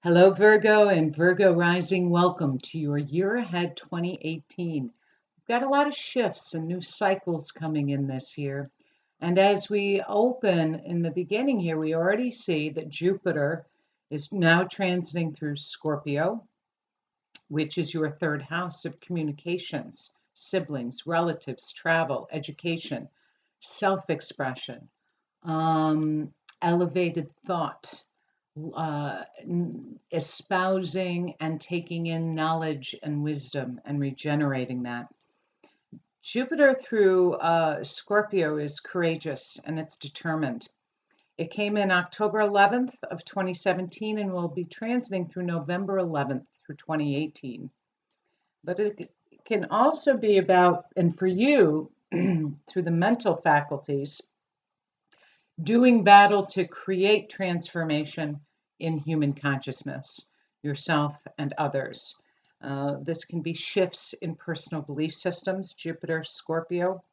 Hello, Virgo and Virgo rising. Welcome to your year ahead 2018. We've got a lot of shifts and new cycles coming in this year. And as we open in the beginning here, we already see that Jupiter is now transiting through Scorpio, which is your third house of communications, siblings, relatives, travel, education, self expression, elevated thought, espousing and taking in knowledge and wisdom and regenerating that. Jupiter through Scorpio is courageous and it's determined. It came in October 11th of 2017 and will be transiting through November 11th through 2018. But it can also be about, and for you, through the mental faculties, doing battle to create transformation in human consciousness, yourself and others. This can be shifts in personal belief systems, Jupiter, Scorpio,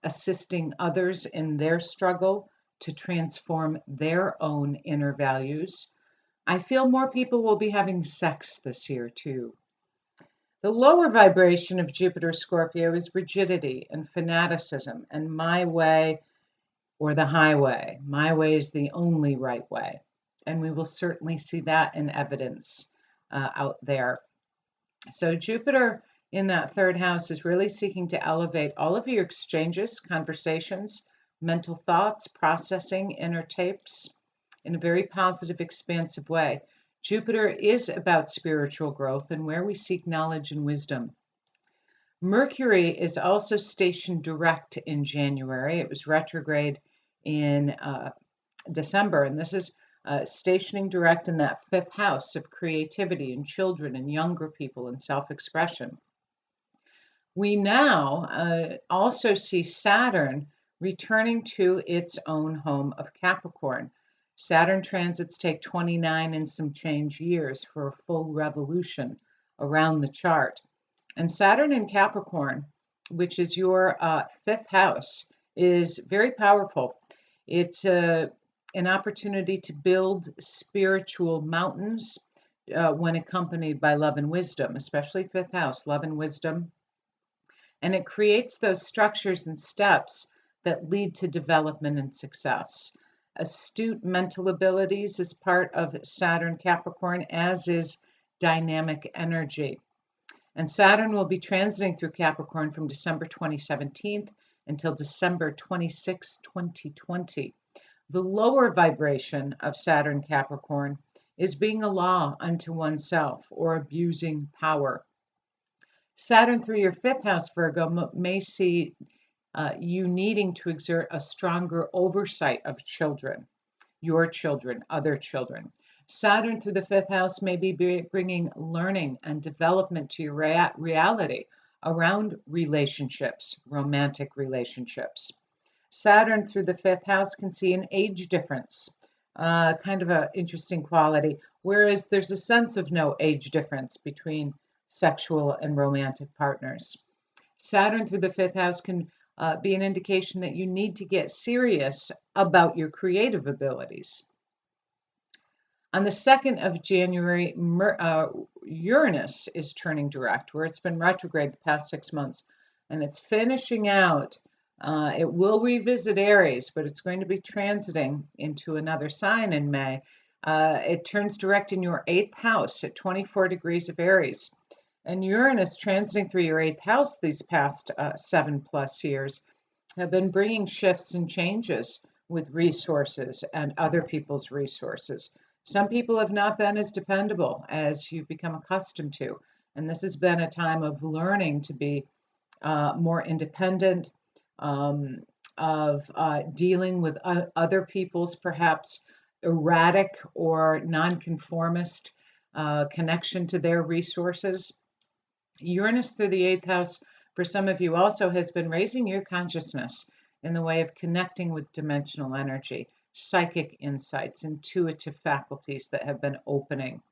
assisting others in their struggle to transform their own inner values. I feel more people will be having sex this year too. The lower vibration of Jupiter Scorpio is rigidity and fanaticism and my way or the highway. My way is the only right way. And we will certainly see that in evidence out there. So Jupiter in that third house is really seeking to elevate all of your exchanges, conversations, mental thoughts, processing, inner tapes in a very positive, expansive way. Jupiter is about spiritual growth and where we seek knowledge and wisdom. Mercury is also stationed direct in January. It was retrograde in December, and this is stationing direct in that fifth house of creativity and children and younger people and self-expression. We now also see Saturn returning to its own home of Capricorn. Saturn transits take 29 and some change years for a full revolution around the chart. And Saturn in Capricorn, which is your fifth house, is very powerful. It's an opportunity to build spiritual mountains when accompanied by love and wisdom, especially fifth house, love and wisdom. And it creates those structures and steps that lead to development and success. Astute mental abilities is part of Saturn Capricorn, as is dynamic energy. And Saturn will be transiting through Capricorn from December 2017 until December 26, 2020. The lower vibration of Saturn Capricorn is being a law unto oneself or abusing power. Saturn through your fifth house, Virgo, may see you needing to exert a stronger oversight of children, your children, other children. Saturn through the fifth house may be bringing learning and development to your reality around relationships, romantic relationships. Saturn through the fifth house can see an age difference, kind of an interesting quality, whereas there's a sense of no age difference between sexual and romantic partners. Saturn through the fifth house can be an indication that you need to get serious about your creative abilities. On the 2nd of January, Uranus is turning direct, where it's been retrograde the past 6 months, and it's finishing out. It will revisit Aries, but it's going to be transiting into another sign in May. It turns direct in your 8th house at 24 degrees of Aries. And Uranus transiting through your 8th house these past 7+ years have been bringing shifts and changes with resources and other people's resources. Some people have not been as dependable as you've become accustomed to. And this has been a time of learning to be more independent, of dealing with other people's perhaps erratic or nonconformist connection to their resources. Uranus through the 8th house for some of you also has been raising your consciousness in the way of connecting with dimensional energy, psychic insights, intuitive faculties that have been opening.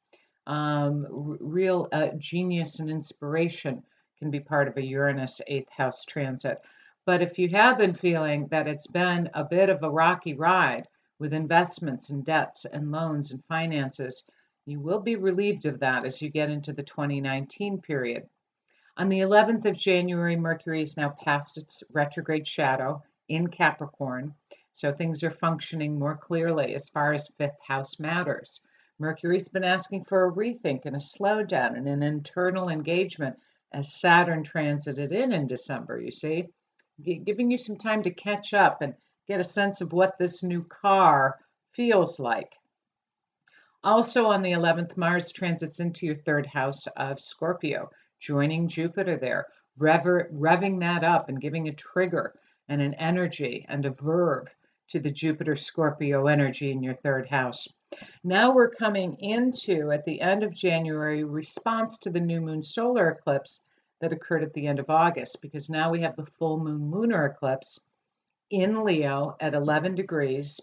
Real genius and inspiration can be part of a Uranus 8th house transit. But if you have been feeling that it's been a bit of a rocky ride with investments and debts and loans and finances, You will be relieved of that as you get into the 2019 period. On the 11th of January, Mercury is now past its retrograde shadow in Capricorn, so things are functioning more clearly as far as fifth house matters. Mercury's been asking for a rethink and a slowdown and an internal engagement as Saturn transited in December, you see, giving you some time to catch up and get a sense of what this new car feels like. Also on the 11th, Mars transits into your third house of Scorpio, joining Jupiter there, revving that up and giving a trigger and an energy and a verve to the Jupiter Scorpio energy in your third house. Now we're coming into, at the end of January, response to the new moon solar eclipse that occurred at the end of August, because now we have the full moon lunar eclipse in Leo at 11 degrees.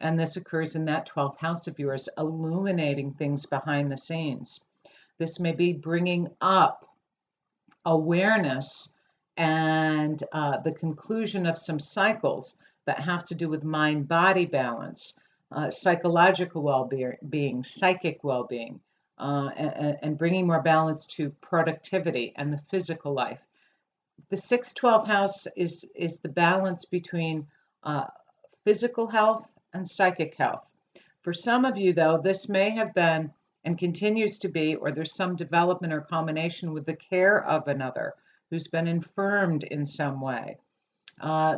And this occurs in that 12th house of yours, illuminating things behind the scenes. This may be bringing up awareness and the conclusion of some cycles that have to do with mind-body balance, psychological well-being, psychic well-being, and bringing more balance to productivity and the physical life. The 6th-12th house is the balance between physical health and psychic health. For some of you, though, this may have been and continues to be, or there's some development or combination with the care of another who's been infirmed in some way.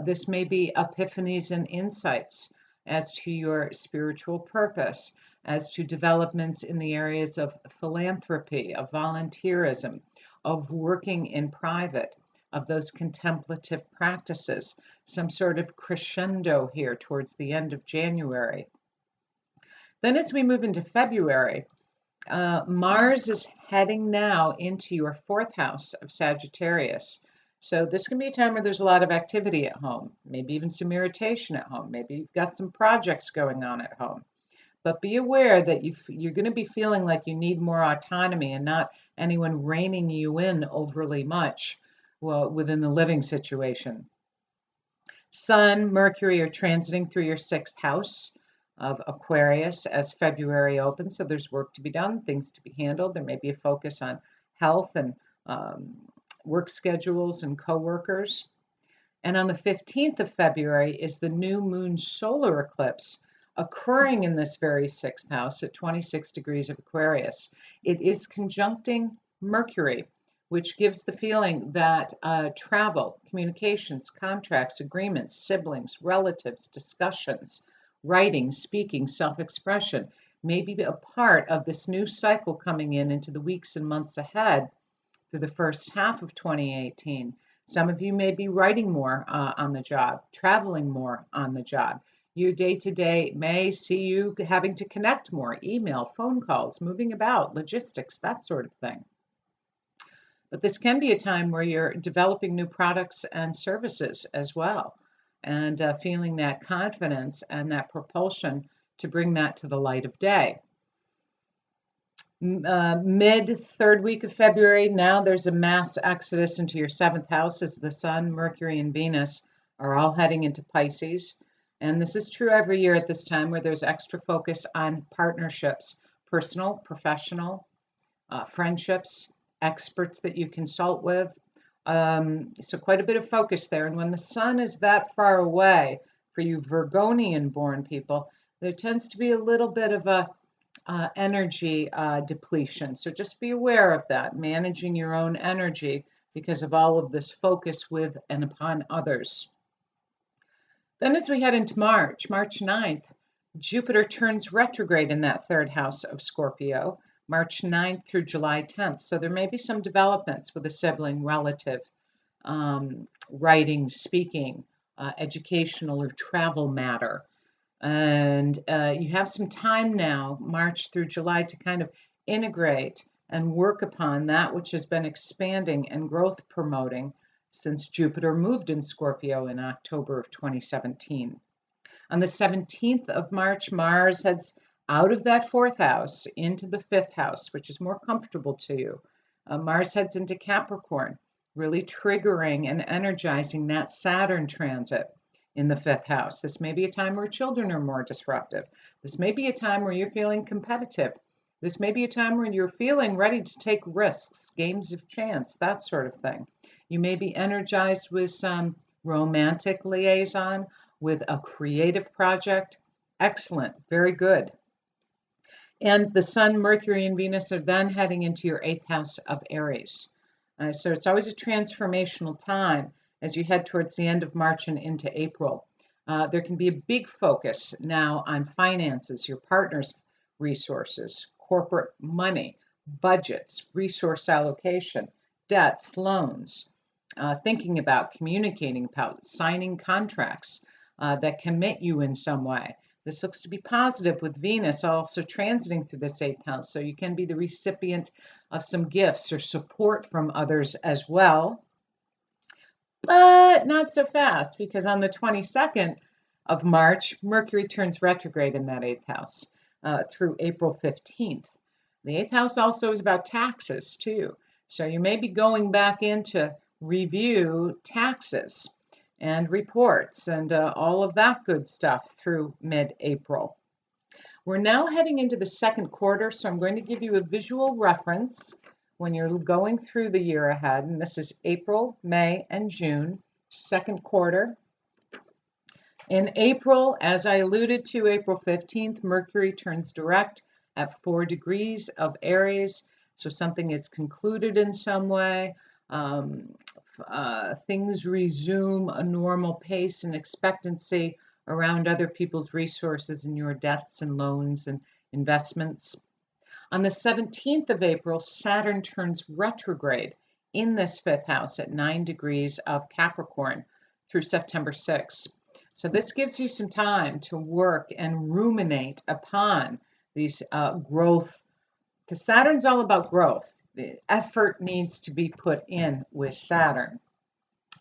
This may be epiphanies and insights as to your spiritual purpose, as to developments in the areas of philanthropy, of volunteerism, of working in private, of those contemplative practices, some sort of crescendo here towards the end of January. Then as we move into February, Mars is heading now into your fourth house of Sagittarius. So this can be a time where there's a lot of activity at home, maybe even some irritation at home. Maybe you've got some projects going on at home. But be aware that you're going to be feeling like you need more autonomy and not anyone reining you in overly much, well, within the living situation. Sun, Mercury are transiting through your sixth house of Aquarius as February opens. So there's work to be done, things to be handled. There may be a focus on health and work schedules and coworkers. And on the 15th of February is the new moon solar eclipse occurring in this very sixth house at 26 degrees of Aquarius. It is conjuncting Mercury, which gives the feeling that travel, communications, contracts, agreements, siblings, relatives, discussions, writing, speaking, self-expression may be a part of this new cycle coming into the weeks and months ahead through the first half of 2018. Some of you may be writing more on the job, traveling more on the job. Your day-to-day may see you having to connect more, email, phone calls, moving about, logistics, that sort of thing. But this can be a time where you're developing new products and services as well, and feeling that confidence and that propulsion to bring that to the light of day. Mid third week of February, now there's a mass exodus into your seventh house as the Sun, Mercury, and Venus are all heading into Pisces. And this is true every year at this time where there's extra focus on partnerships, personal, professional, friendships, experts that you consult with. So quite a bit of focus there. And when the Sun is that far away for you Virgonian born people, there tends to be a little bit of a energy depletion. So just be aware of that, managing your own energy because of all of this focus with and upon others. Then as we head into March 9th, Jupiter turns retrograde in that third house of Scorpio, March 9th through July 10th. So there may be some developments with a sibling, relative, writing, speaking, educational or travel matter. And you have some time now, March through July, to kind of integrate and work upon that which has been expanding and growth promoting since Jupiter moved in Scorpio in October of 2017. On the 17th of March, Mars heads out of that fourth house into the fifth house, which is more comfortable to you. Mars heads into Capricorn, really triggering and energizing that Saturn transit in the fifth house. This may be a time where children are more disruptive. This may be a time where you're feeling competitive. This may be a time when you're feeling ready to take risks, games of chance, that sort of thing. You may be energized with some romantic liaison, with a creative project. Excellent, very good. And the Sun, Mercury, and Venus are then heading into your eighth house of Aries. So it's always a transformational time as you head towards the end of March and into April. There can be a big focus now on finances, your partner's resources, corporate money, budgets, resource allocation, debts, loans, thinking about, communicating about, signing contracts that commit you in some way. This looks to be positive with Venus also transiting through this eighth house. So you can be the recipient of some gifts or support from others as well. But not so fast, because on the 22nd of March, Mercury turns retrograde in that eighth house through April 15th. The eighth house also is about taxes too. So you may be going back in to review taxes and reports and all of that good stuff through mid-April. We're now heading into the second quarter, so I'm going to give you a visual reference when you're going through the year ahead, and this is April, May, and June, second quarter. In April, as I alluded to, April 15th, Mercury turns direct at 4 degrees of Aries, so something is concluded in some way. Things resume a normal pace and expectancy around other people's resources and your debts and loans and investments. On the 17th of April, Saturn turns retrograde in this fifth house at 9 degrees of Capricorn through September 6th. So this gives you some time to work and ruminate upon these growth, because Saturn's all about growth. The effort needs to be put in with Saturn.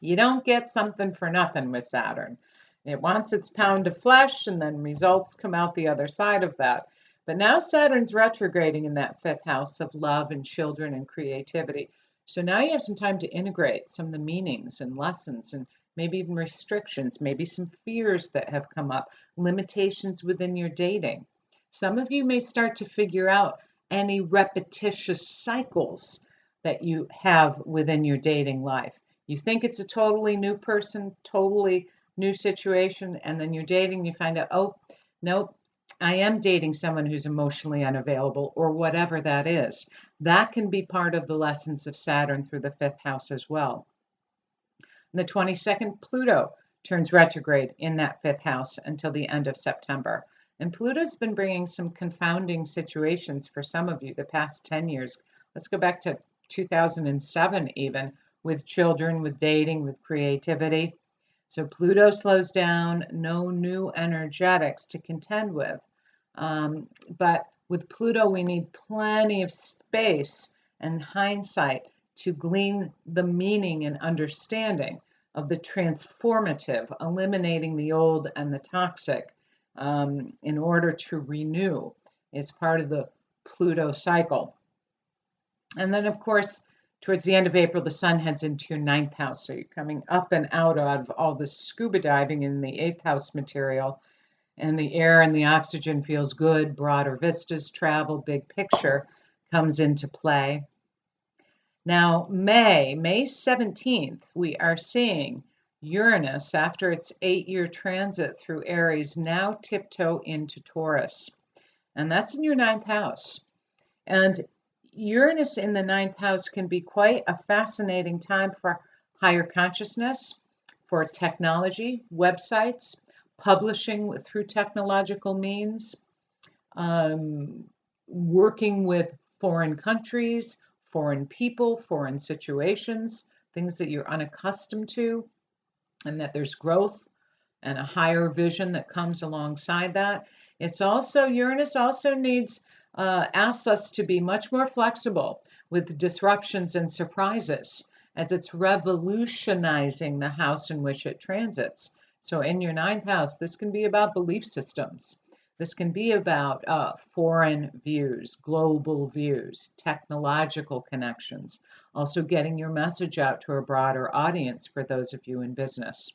You don't get something for nothing with Saturn. It wants its pound of flesh, and then results come out the other side of that. But now Saturn's retrograding in that fifth house of love and children and creativity. So now you have some time to integrate some of the meanings and lessons and maybe even restrictions, maybe some fears that have come up, limitations within your dating. Some of you may start to figure out any repetitious cycles that you have within your dating life. You think it's a totally new person, totally new situation, and then you're dating, you find out, oh, nope, I am dating someone who's emotionally unavailable, or whatever that is. That can be part of the lessons of Saturn through the fifth house as well. On the 22nd, Pluto turns retrograde in that fifth house until the end of September. And Pluto's been bringing some confounding situations for some of you the past 10 years. Let's go back to 2007 even, with children, with dating, with creativity. So Pluto slows down, no new energetics to contend with. But with Pluto, we need plenty of space and hindsight to glean the meaning and understanding of the transformative, eliminating the old and the toxic in order to renew is part of the Pluto cycle. And then, of course, towards the end of April, the sun heads into your ninth house. So you're coming up and out of all the scuba diving in the eighth house material. And the air and the oxygen feels good. Broader vistas, travel, big picture comes into play. Now, May 17th, we are seeing Uranus, after its 8-year transit through Aries, now tiptoe into Taurus. And that's in your ninth house. And Uranus in the ninth house can be quite a fascinating time for higher consciousness, for technology, websites, publishing through technological means, working with foreign countries, foreign people, foreign situations, things that you're unaccustomed to, and that there's growth and a higher vision that comes alongside that. It's also, Uranus also asks us to be much more flexible with disruptions and surprises as it's revolutionizing the house in which it transits. So in your ninth house, this can be about belief systems. This can be about foreign views, global views, technological connections, also getting your message out to a broader audience for those of you in business.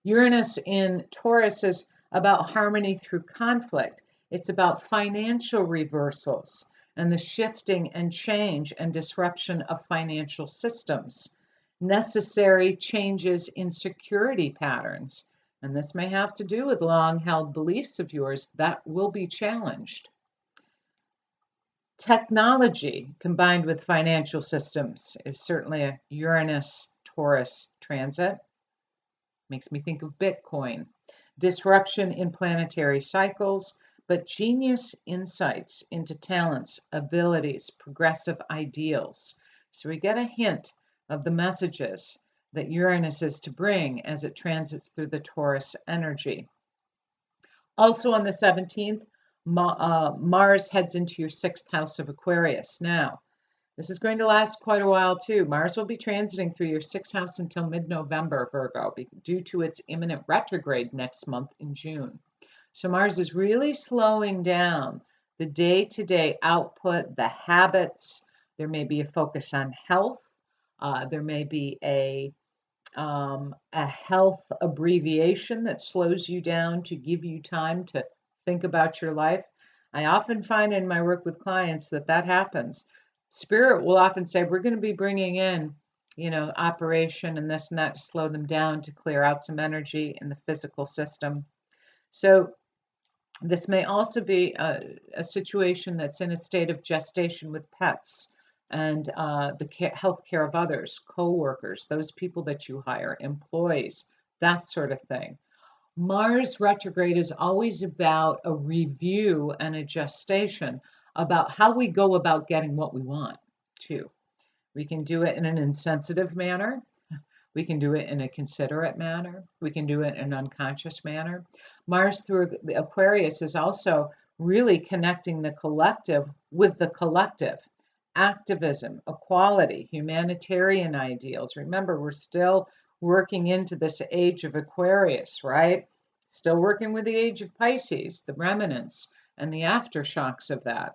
Uranus in Taurus is about harmony through conflict. It's about financial reversals and the shifting and change and disruption of financial systems, necessary changes in security patterns. And this may have to do with long held beliefs of yours that will be challenged. Technology combined with financial systems is certainly a Uranus Taurus transit. Makes me think of Bitcoin. Disruption in planetary cycles, but genius insights into talents, abilities, progressive ideals. So we get a hint of the messages that Uranus is to bring as it transits through the Taurus energy. Also on the 17th, Mars heads into your sixth house of Aquarius. Now, this is going to last quite a while too. Mars will be transiting through your sixth house until mid-November, Virgo, due to its imminent retrograde next month in June. So Mars is really slowing down the day-to-day output, the habits. There may be a focus on health. There may be a health abbreviation that slows you down to give you time to think about your life. I often find in my work with clients that happens. Spirit will often say, we're going to be bringing in, operation and this and that to slow them down, to clear out some energy in the physical system. So this may also be a situation that's in a state of gestation with pets and the health care of others, co-workers, those people that you hire, employees, that sort of thing. Mars retrograde is always about a review and a gestation about how we go about getting what we want, too. We can do it in an insensitive manner. We can do it in a considerate manner. We can do it in an unconscious manner. Mars through the Aquarius is also really connecting the collective with the collective. Activism, equality, humanitarian ideals. Remember, we're still working into this age of Aquarius, right? Still working with the age of Pisces, the remnants and the aftershocks of that.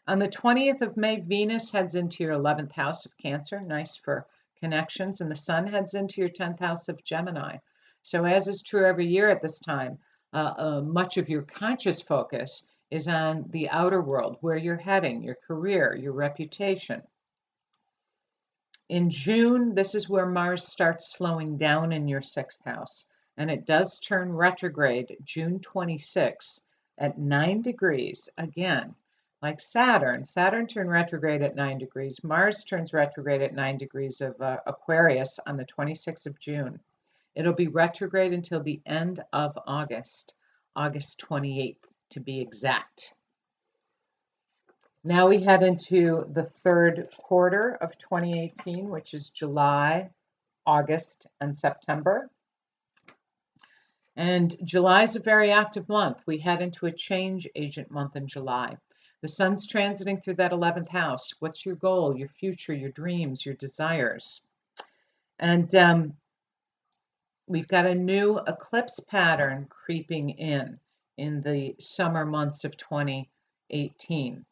On the 20th of May, Venus heads into your 11th house of Cancer, nice for connections, and the Sun heads into your 10th house of Gemini. So as is true every year at this time, much of your conscious focus is on the outer world, where you're heading, your career, your reputation. In June, this is where Mars starts slowing down in your sixth house, and it does turn retrograde June 26 at 9 degrees. Again, like Saturn turned retrograde at 9 degrees. Mars turns retrograde at 9 degrees of Aquarius on the 26th of June. It'll be retrograde until the end of August, August 28th to be exact. Now we head into the third quarter of 2018, which is July, August, and September. And July is a very active month. We head into a change agent month in July. The Sun's transiting through that 11th house. What's your goal, your future, your dreams, your desires? And we've got a new eclipse pattern creeping in the summer months of 2018.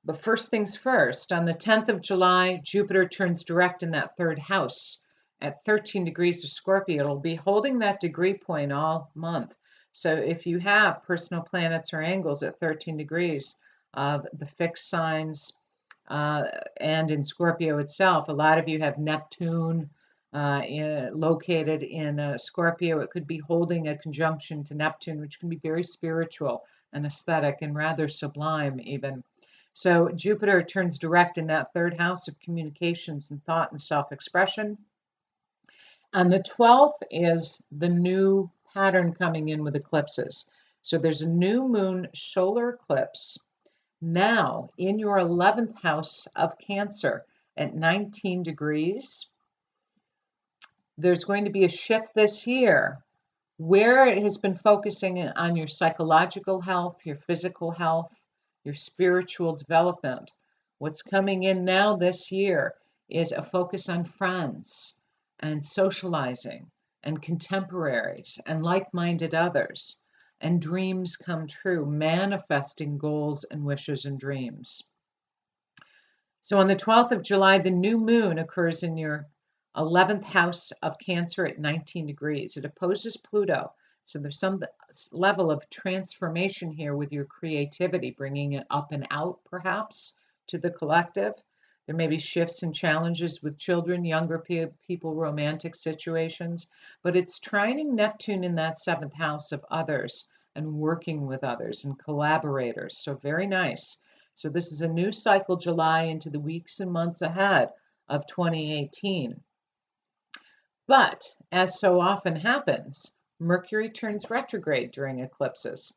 But first things first, on the 10th of July, Jupiter turns direct in that third house at 13 degrees of Scorpio. It'll be holding that degree point all month. So if you have personal planets or angles at 13 degrees of the fixed signs and in Scorpio itself, a lot of you have Neptune located in Scorpio. It could be holding a conjunction to Neptune, which can be very spiritual and aesthetic and rather sublime even. So Jupiter turns direct in that third house of communications and thought and self-expression. And the 12th is the new pattern coming in with eclipses. So there's a new moon solar eclipse now in your 11th house of Cancer at 19 degrees. There's going to be a shift this year where it has been focusing on your psychological health, your physical health, your spiritual development. What's coming in now this year is a focus on friends and socializing and contemporaries and like-minded others, and dreams come true, manifesting goals and wishes and dreams. So on the 12th of July, the new moon occurs in your 11th house of Cancer at 19 degrees. It opposes Pluto. So there's some level of transformation here with your creativity, bringing it up and out perhaps to the collective. There may be shifts and challenges with children, younger people, romantic situations, but it's trining Neptune in that seventh house of others and working with others and collaborators. So very nice. So this is a new cycle, July into the weeks and months ahead of 2018. But as so often happens, Mercury turns retrograde during eclipses.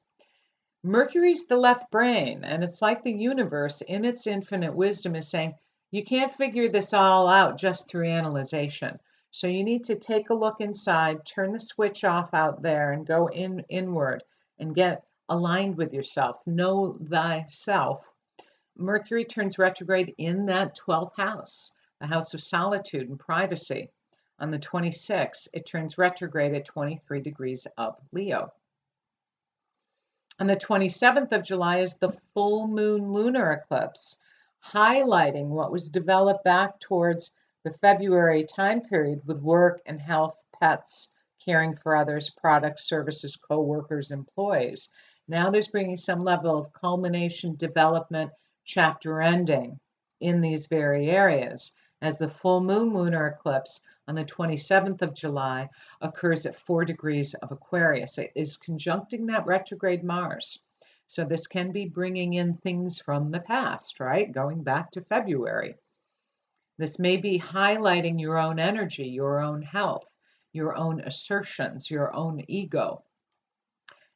Mercury's the left brain, and it's like the universe in its infinite wisdom is saying, you can't figure this all out just through analyzation. So you need to take a look inside, turn the switch off out there, and go inward and get aligned with yourself. Know thyself. Mercury turns retrograde in that 12th house, the house of solitude and privacy. On the 26th, it turns retrograde at 23 degrees of Leo. On the 27th of July is the full moon lunar eclipse, highlighting what was developed back towards the February time period with work and health, pets, caring for others, products, services, co-workers, employees. Now there's bringing some level of culmination, development, chapter ending in these very areas, as the full moon lunar eclipse on the 27th of July occurs at 4 degrees of Aquarius. It is conjuncting that retrograde Mars. So this can be bringing in things from the past, right? Going back to February. This may be highlighting your own energy, your own health, your own assertions, your own ego.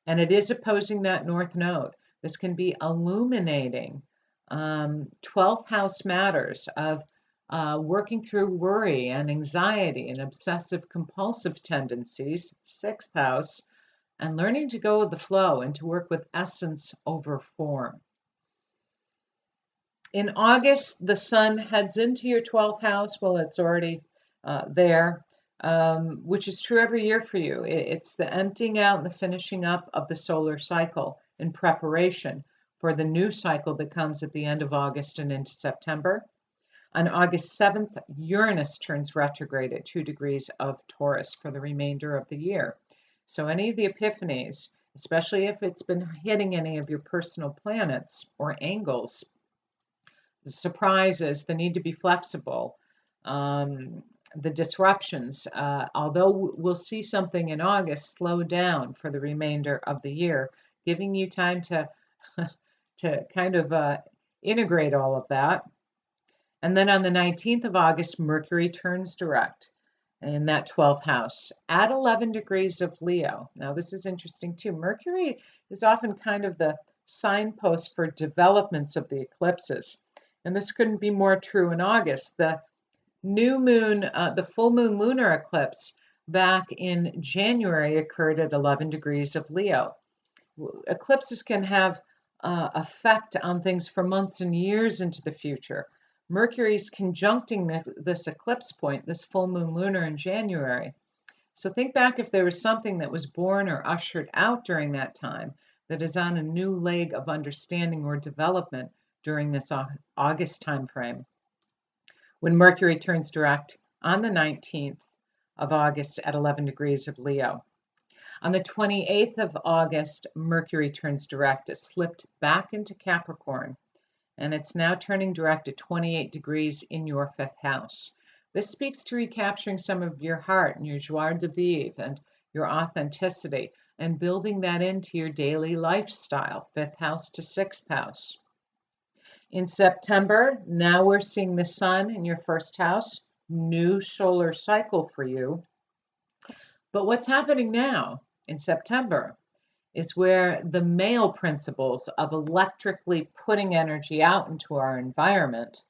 And it is opposing that North Node. This can be illuminating 12th house matters of working through worry and anxiety and obsessive compulsive tendencies, 6th house, and learning to go with the flow and to work with essence over form. In August, the sun heads into your 12th house. Well, it's already there, which is true every year for you. It's the emptying out and the finishing up of the solar cycle in preparation for the new cycle that comes at the end of August and into September. On August 7th, Uranus turns retrograde at 2 degrees of Taurus for the remainder of the year. So any of the epiphanies, especially if it's been hitting any of your personal planets or angles, the surprises, the need to be flexible, the disruptions, although we'll see something in August slow down for the remainder of the year, giving you time to, to kind of integrate all of that. And then on the 19th of August, Mercury turns direct in that 12th house at 11 degrees of Leo. Now, this is interesting too. Mercury is often kind of the signpost for developments of the eclipses. And this couldn't be more true in August. The new moon, the full moon lunar eclipse back in January occurred at 11 degrees of Leo. Eclipses can have effect on things for months and years into the future. Mercury's conjuncting this eclipse point, this full moon lunar in January. So think back if there was something that was born or ushered out during that time that is on a new leg of understanding or development during this August timeframe. When Mercury turns direct on the 19th of August at 11 degrees of Leo. On the 28th of August, Mercury turns direct. It slipped back into Capricorn, and it's now turning direct at 28 degrees in your 5th house. This speaks to recapturing some of your heart and your joie de vivre and your authenticity and building that into your daily lifestyle, 5th house to 6th house. In September, now we're seeing the sun in your 1st house, new solar cycle for you. But what's happening now in September is where the male principles of electrically putting energy out into our environment.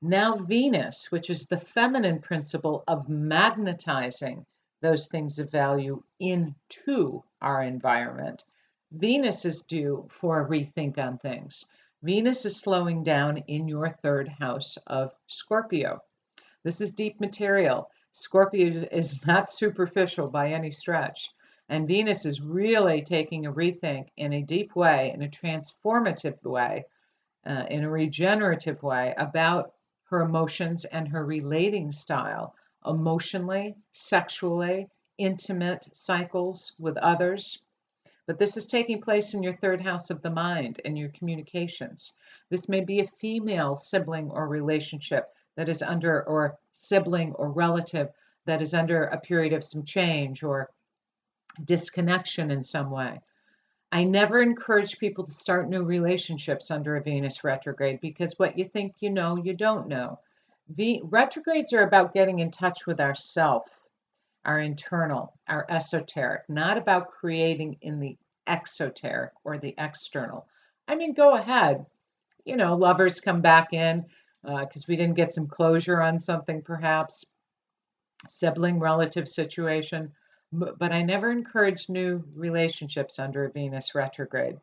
Now Venus, which is the feminine principle of magnetizing those things of value into our environment. Venus is due for a rethink on things. Venus is slowing down in your 3rd house of Scorpio. This is deep material. Scorpio is not superficial by any stretch. And Venus is really taking a rethink in a deep way, in a transformative way, in a regenerative way about her emotions and her relating style, emotionally, sexually, intimate cycles with others. But this is taking place in your third house of the mind and your communications. This may be a female sibling or relationship that is under, or sibling or relative that is under a period of some change or disconnection in some way. I never encourage people to start new relationships under a Venus retrograde because what you think you know, you don't know. Retrogrades are about getting in touch with ourself, our internal, our esoteric, not about creating in the exoteric or the external. I mean, go ahead. Lovers come back in because we didn't get some closure on something, perhaps, sibling relative situation. But I never encourage new relationships under a Venus retrograde.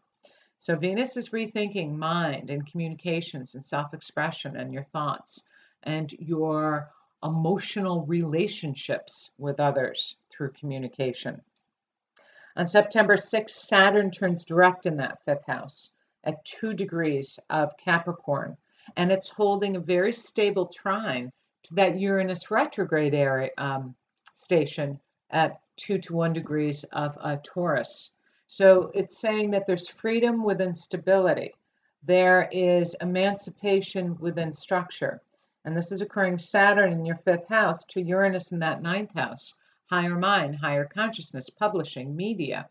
So Venus is rethinking mind and communications and self-expression and your thoughts and your emotional relationships with others through communication. On September 6th, Saturn turns direct in that fifth house at 2 degrees of Capricorn, and it's holding a very stable trine to that Uranus retrograde area station at 2 to 1 degrees of Taurus. So it's saying that there's freedom within stability. There is emancipation within structure. And this is occurring Saturn in your fifth house to Uranus in that ninth house. Higher mind, higher consciousness, publishing, media,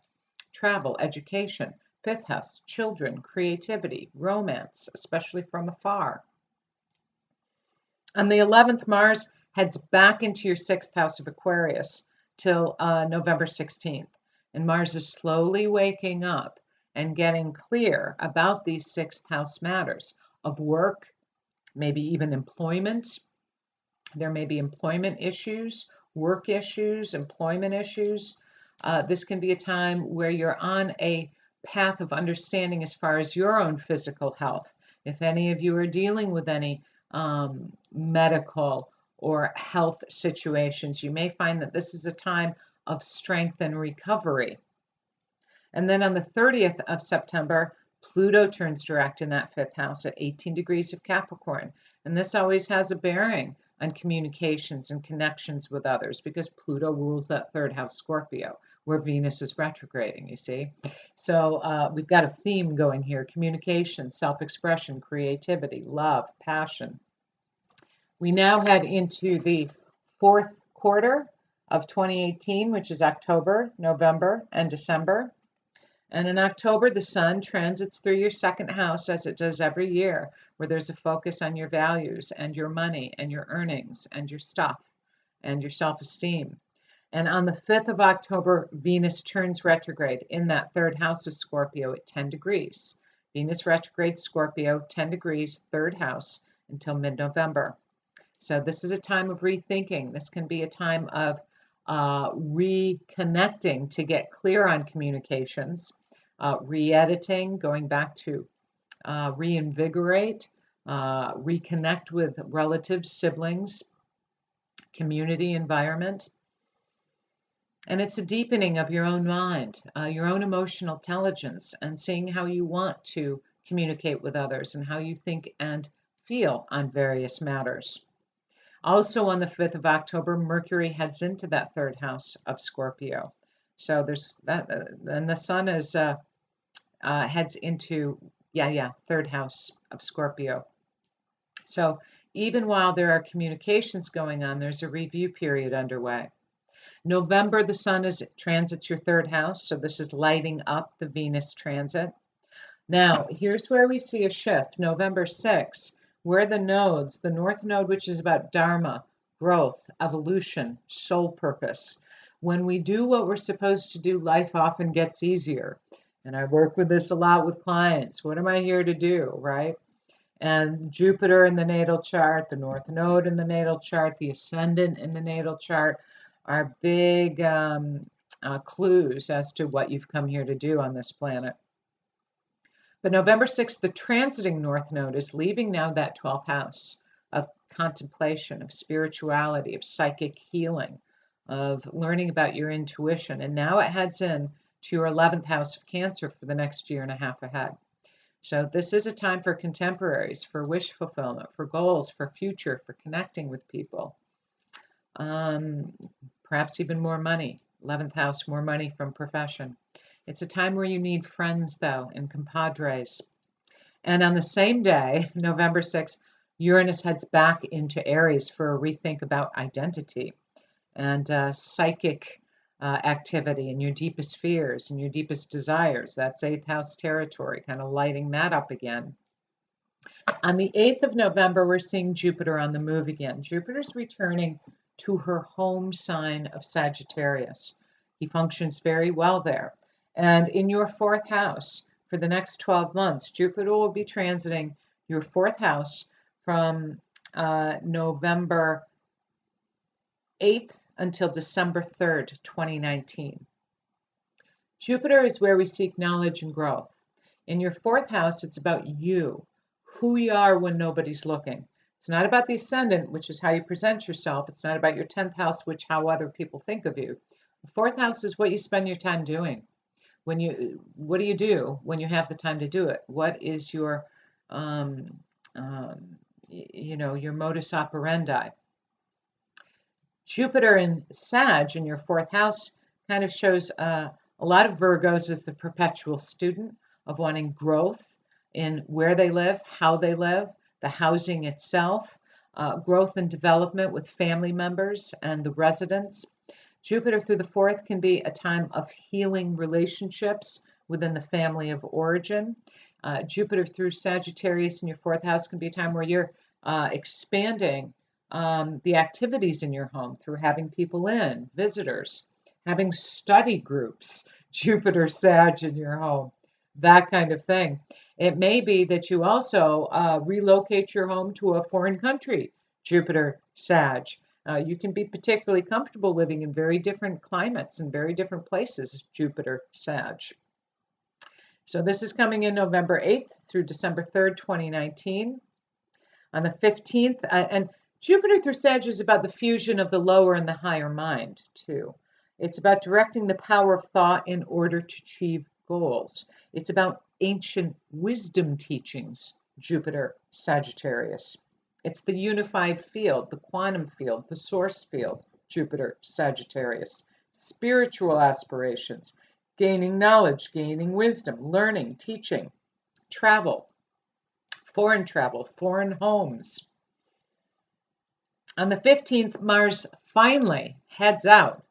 travel, education. Fifth house, children, creativity, romance, especially from afar. On the 11th, Mars heads back into your sixth house of Aquarius till November 16th. And Mars is slowly waking up and getting clear about these sixth house matters of work, maybe even employment. There may be employment issues, work issues, employment issues. This can be a time where you're on a path of understanding as far as your own physical health. If any of you are dealing with any medical or health situations, you may find that this is a time of strength and recovery. And then on the 30th of September, Pluto turns direct in that fifth house at 18 degrees of Capricorn. And this always has a bearing on communications and connections with others because Pluto rules that third house, Scorpio, where Venus is retrograding, you see. So we've got a theme going here: communication, self-expression, creativity, love, passion. We now head into the fourth quarter of 2018, which is October, November, and December. And in October, the sun transits through your second house, as it does every year, where there's a focus on your values and your money and your earnings and your stuff and your self-esteem. And on the 5th of October, Venus turns retrograde in that third house of Scorpio at 10 degrees. Venus retrograde Scorpio, 10 degrees, third house, until mid-November. So this is a time of rethinking. This can be a time of reconnecting to get clear on communications, re-editing, going back to reinvigorate, reconnect with relatives, siblings, community, environment. And it's a deepening of your own mind, your own emotional intelligence, and seeing how you want to communicate with others and how you think and feel on various matters. Also on the 5th of October, Mercury heads into that third house of Scorpio. So there's that, and the sun is heads into, third house of Scorpio. So even while there are communications going on, there's a review period underway. November, the sun transits your third house, so this is lighting up the Venus transit. Now, here's where we see a shift. November 6th, where the nodes, the north node, which is about dharma, growth, evolution, soul purpose. When we do what we're supposed to do, life often gets easier. And I work with this a lot with clients. What am I here to do, right? And Jupiter in the natal chart, the north node in the natal chart, the ascendant in the natal chart are big clues as to what you've come here to do on this planet. But November 6th, the transiting north node is leaving now that 12th house of contemplation, of spirituality, of psychic healing, of learning about your intuition. And now it heads in to your 11th house of Cancer for the next year and a half ahead. So this is a time for contemporaries, for wish fulfillment, for goals, for future, for connecting with people. Perhaps even more money. 11th house, more money from profession. It's a time where you need friends, though, and compadres. And on the same day, November 6th, Uranus heads back into Aries for a rethink about identity and psychic activity and your deepest fears and your deepest desires. That's 8th house territory, kind of lighting that up again. On the 8th of November, we're seeing Jupiter on the move again. Jupiter's returning to her home sign of Sagittarius. He functions very well there. And in your fourth house, for the next 12 months, Jupiter will be transiting your fourth house from November 8th until December 3rd, 2019. Jupiter is where we seek knowledge and growth. In your fourth house, it's about you, who you are when nobody's looking. It's not about the ascendant, which is how you present yourself. It's not about your 10th house, which how other people think of you. The fourth house is what you spend your time doing. What do you do when you have the time to do it? What is your, your modus operandi? Jupiter in Sag in your fourth house kind of shows a lot of Virgos as the perpetual student of wanting growth in where they live, how they live, the housing itself, growth and development with family members and the residents. Jupiter through the fourth can be a time of healing relationships within the family of origin. Jupiter through Sagittarius in your fourth house can be a time where you're expanding the activities in your home through having people in, visitors, having study groups, Jupiter Sag in your home, that kind of thing. It may be that you also relocate your home to a foreign country, Jupiter Sag. You can be particularly comfortable living in very different climates and very different places, Jupiter Sag. So this is coming in November 8th through December 3rd, 2019. On the 15th, and Jupiter through Sag is about the fusion of the lower and the higher mind, too. It's about directing the power of thought in order to achieve goals. It's about ancient wisdom teachings, Jupiter Sagittarius. It's the unified field, the quantum field, the source field, Jupiter Sagittarius. Spiritual aspirations, gaining knowledge, gaining wisdom, learning, teaching, travel, foreign homes. On the 15th, Mars finally heads out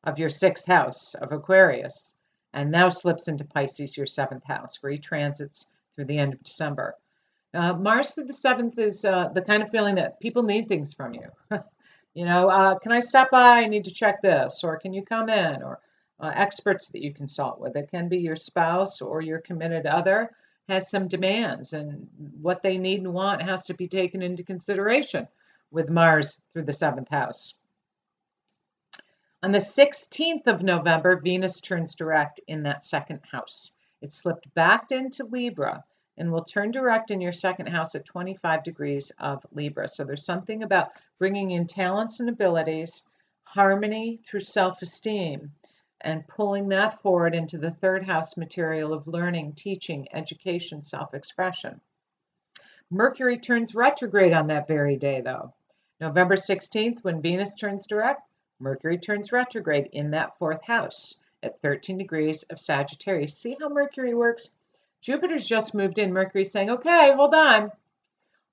of your sixth house of Aquarius and now slips into Pisces, your seventh house, where he transits through the end of December. Mars through the seventh is the kind of feeling that people need things from you. Can I stop by? I need to check this, or can you come in? Or experts that you consult with. It can be your spouse or your committed other has some demands, and what they need and want has to be taken into consideration with Mars through the seventh house. On the 16th of November, Venus turns direct in that second house. It slipped back into Libra and will turn direct in your second house at 25 degrees of Libra. So there's something about bringing in talents and abilities, harmony through self-esteem, and pulling that forward into the third house material of learning, teaching, education, self-expression. Mercury turns retrograde on that very day, though. November 16th, when Venus turns direct, Mercury turns retrograde in that fourth house at 13 degrees of Sagittarius. See how Mercury works? Jupiter's just moved in. Mercury's saying, okay, hold on.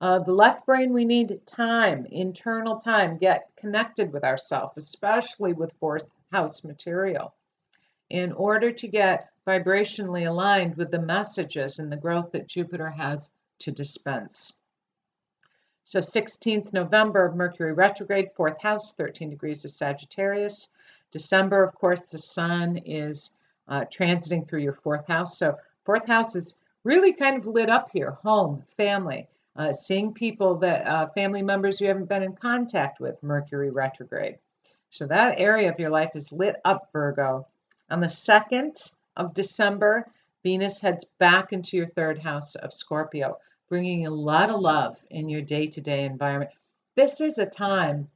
The left brain, we need time, internal time, get connected with ourselves, especially with fourth house material, in order to get vibrationally aligned with the messages and the growth that Jupiter has to dispense. So 16th November, Mercury retrograde, fourth house, 13 degrees of Sagittarius. December, of course, the sun is transiting through your fourth house. So fourth house is really kind of lit up here, home, family, seeing people that, family members you haven't been in contact with, Mercury retrograde. So that area of your life is lit up, Virgo. On the 2nd of December, Venus heads back into your third house of Scorpio, bringing a lot of love in your day-to-day environment. This is a time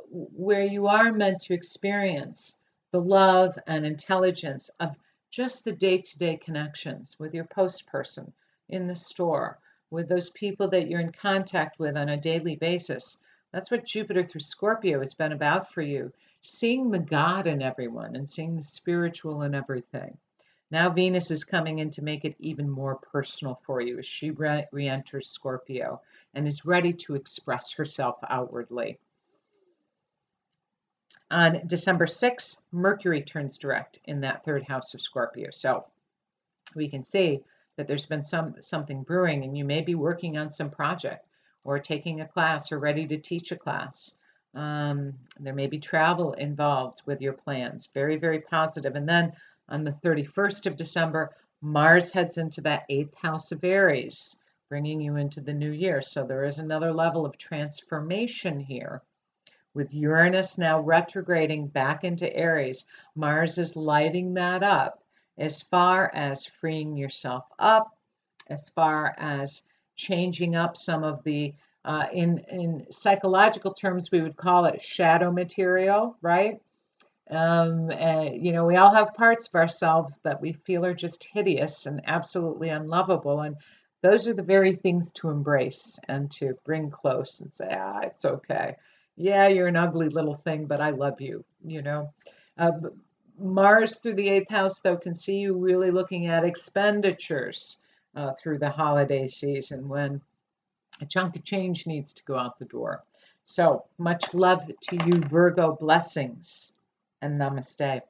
where you are meant to experience the love and intelligence of just the day-to-day connections with your post person in the store, with those people that you're in contact with on a daily basis. That's what Jupiter through Scorpio has been about for you, seeing the God in everyone and seeing the spiritual in everything. Now Venus is coming in to make it even more personal for you as she re-enters Scorpio and is ready to express herself outwardly. On December 6th, Mercury turns direct in that third house of Scorpio. So we can see that there's been something brewing, and you may be working on some project or taking a class or ready to teach a class. There may be travel involved with your plans. Very, very positive. And then on the 31st of December, Mars heads into that 8th house of Aries, bringing you into the new year. So there is another level of transformation here. With Uranus now retrograding back into Aries, Mars is lighting that up as far as freeing yourself up, as far as changing up some of the, in psychological terms, we would call it shadow material, right? You know, we all have parts of ourselves that we feel are just hideous and absolutely unlovable. And those are the very things to embrace and to bring close and say, it's okay. Yeah, you're an ugly little thing, but I love you, you know. Uh, Mars through the 8th house, though, can see you really looking at expenditures through the holiday season when a chunk of change needs to go out the door. So much love to you, Virgo. Blessings and namaste.